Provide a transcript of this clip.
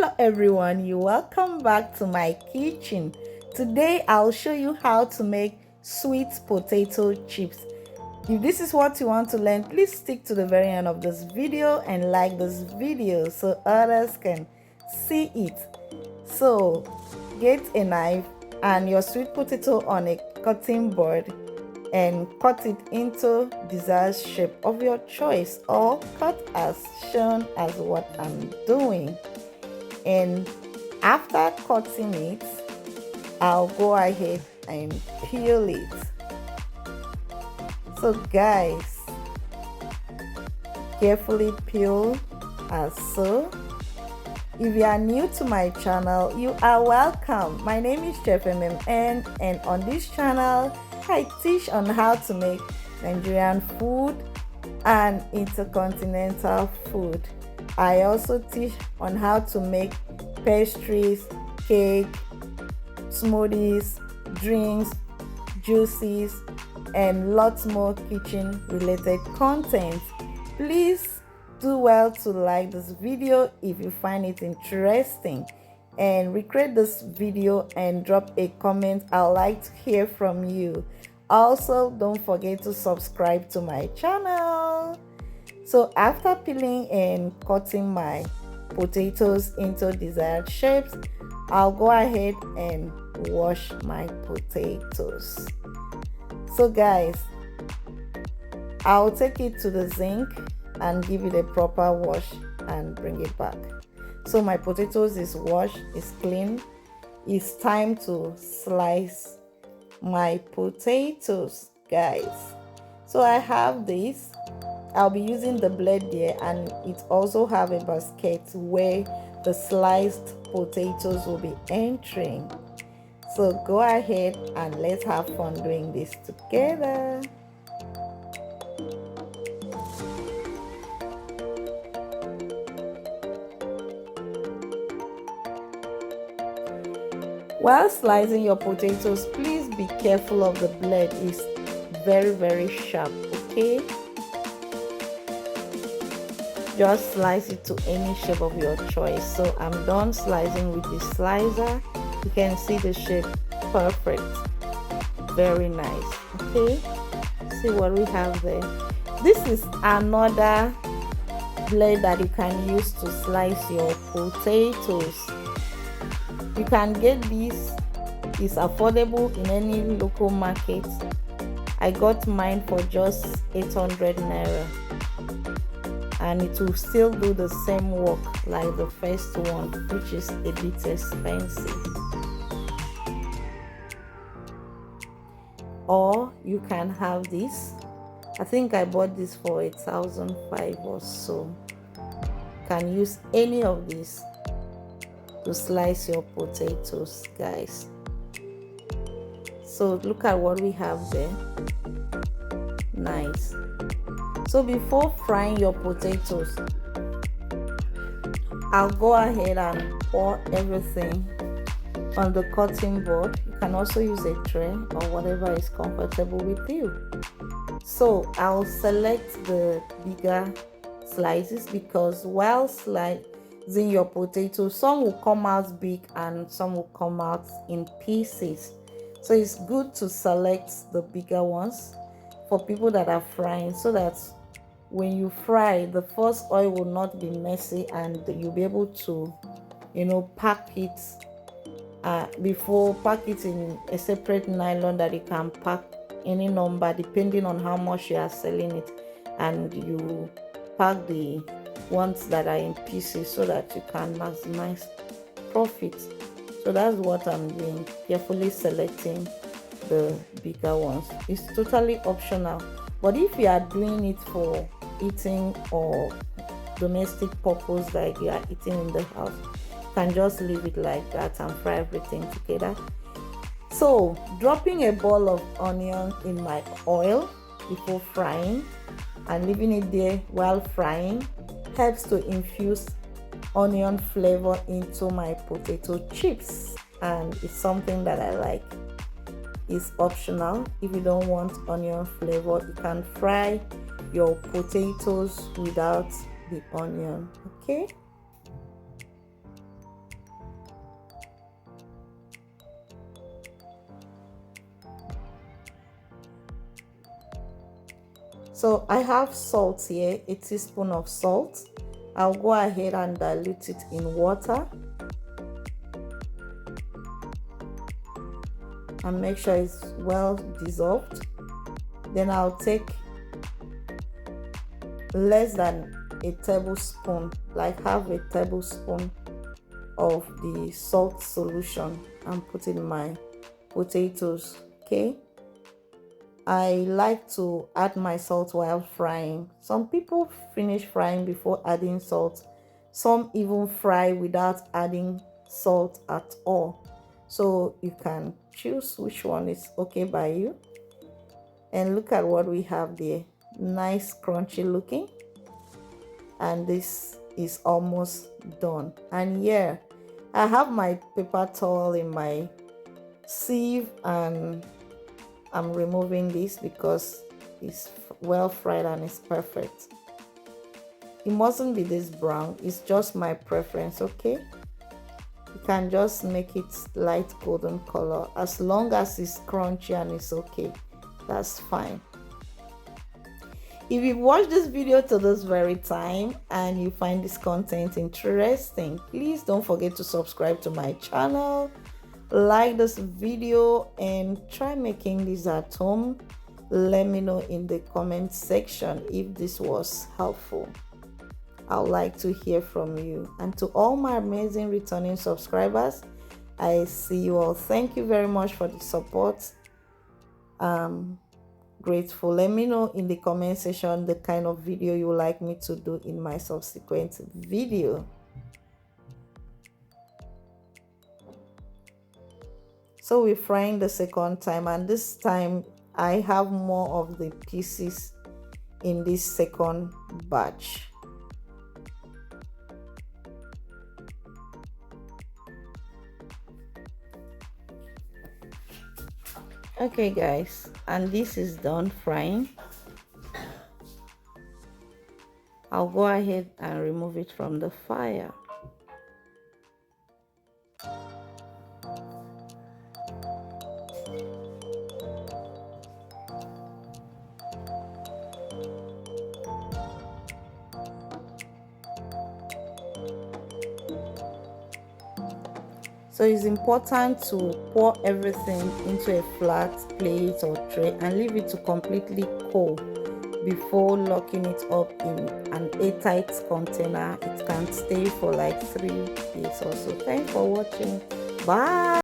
Hello everyone, you welcome back to my kitchen. Today I'll show you how to make sweet potato chips. If this is what you want to learn, please stick to the very end of this video and like this video so others can see it. So get a knife and your sweet potato on a cutting board and cut it into desired shape of your choice, or cut as shown as what I'm doing. And after cutting it, I'll go ahead and peel it. So guys, carefully peel as so. If you are new to my channel, you are welcome. My name is Chef MMN, and on this channel I teach on how to make Nigerian food and intercontinental food. I also teach on how to make pastries, cake, smoothies, drinks, juices, and lots more kitchen related content. Please do well to like this video if you find it interesting, and recreate this video and drop a comment. I'd like to hear from you. Also, don't forget to subscribe to my channel. So after peeling and cutting my potatoes into desired shapes, I'll go ahead and wash my potatoes. So guys, I'll take it to the zinc and give it a proper wash and bring it back. So my potatoes is washed, is clean. It's time to slice my potatoes, guys. So I have this. I'll be using the blade there, and it also have a basket where the sliced potatoes will be entering. So go ahead and let's have fun doing this together. While slicing your potatoes, please be careful of the blade. It's very sharp, okay? Just slice it to any shape of your choice. So I'm done slicing with the slicer. You can see the shape, perfect, very nice. Okay, see what we have there. This is another blade that you can use to slice your potatoes. You can get this. It's affordable in any local market. I got mine for just 800 naira, and it will still do the same work like the first one, which is a bit expensive. Or you can have this. I think I bought this for 1,500 or so. You can use any of these to slice your potatoes, guys. So look at what we have there. Nice. So before frying your potatoes, I'll go ahead and pour everything on the cutting board. You can also use a tray or whatever is comfortable with you. So I'll select the bigger slices, because while slicing your potatoes, some will come out big and some will come out in pieces. So it's good to select the bigger ones for people that are frying, so that when you fry, the first oil will not be messy, and you'll be able to, pack it pack it in a separate nylon that you can pack any number depending on how much you are selling it, and you pack the ones that are in pieces so that you can maximize profit. So that's what I'm doing, carefully selecting the bigger ones. It's totally optional, but if you are doing it for eating or domestic purpose, like you are eating in the house, you can just leave it like that and fry everything together. So dropping a ball of onion in my oil before frying and leaving it there while frying helps to infuse onion flavor into my potato chips, and it's something that I like. It's optional. If you don't want onion flavor, you can fry your potatoes without the onion. Okay, So I have salt here, a teaspoon of salt. I'll go ahead and dilute it in water and make sure it's well dissolved. Then I'll take less than a tablespoon, like half a tablespoon of the salt solution, and put it in my potatoes. Okay, I like to add my salt while frying. Some people finish frying before adding salt. Some even fry without adding salt at all. So you can choose which one is okay by you. And look at what we have there. Nice crunchy looking. And this is almost done. And yeah, I have my paper towel in my sieve, and I'm removing this because it's well fried and it's perfect. It mustn't be this brown, it's just my preference. Okay, you can just make it light golden color as long as it's crunchy and it's okay. That's fine. If you've watched this video to this very time and you find this content interesting, please don't forget to subscribe to my channel, like this video, and try making this at home. Let me know in the comment section if this was helpful. I would like to hear from you. And to all my amazing returning subscribers, I see you all. Thank you very much for the support. Grateful. Let me know in the comment section the kind of video you would like me to do in my subsequent video. So we're frying the second time, and this time I have more of the pieces in this second batch. Okay guys, and this is done frying. I'll go ahead and remove it from the fire. So it's important to pour everything into a flat plate or tray and leave it to completely cool before locking it up in an airtight container. It can stay for like 3 days or so. Thanks for watching. Bye.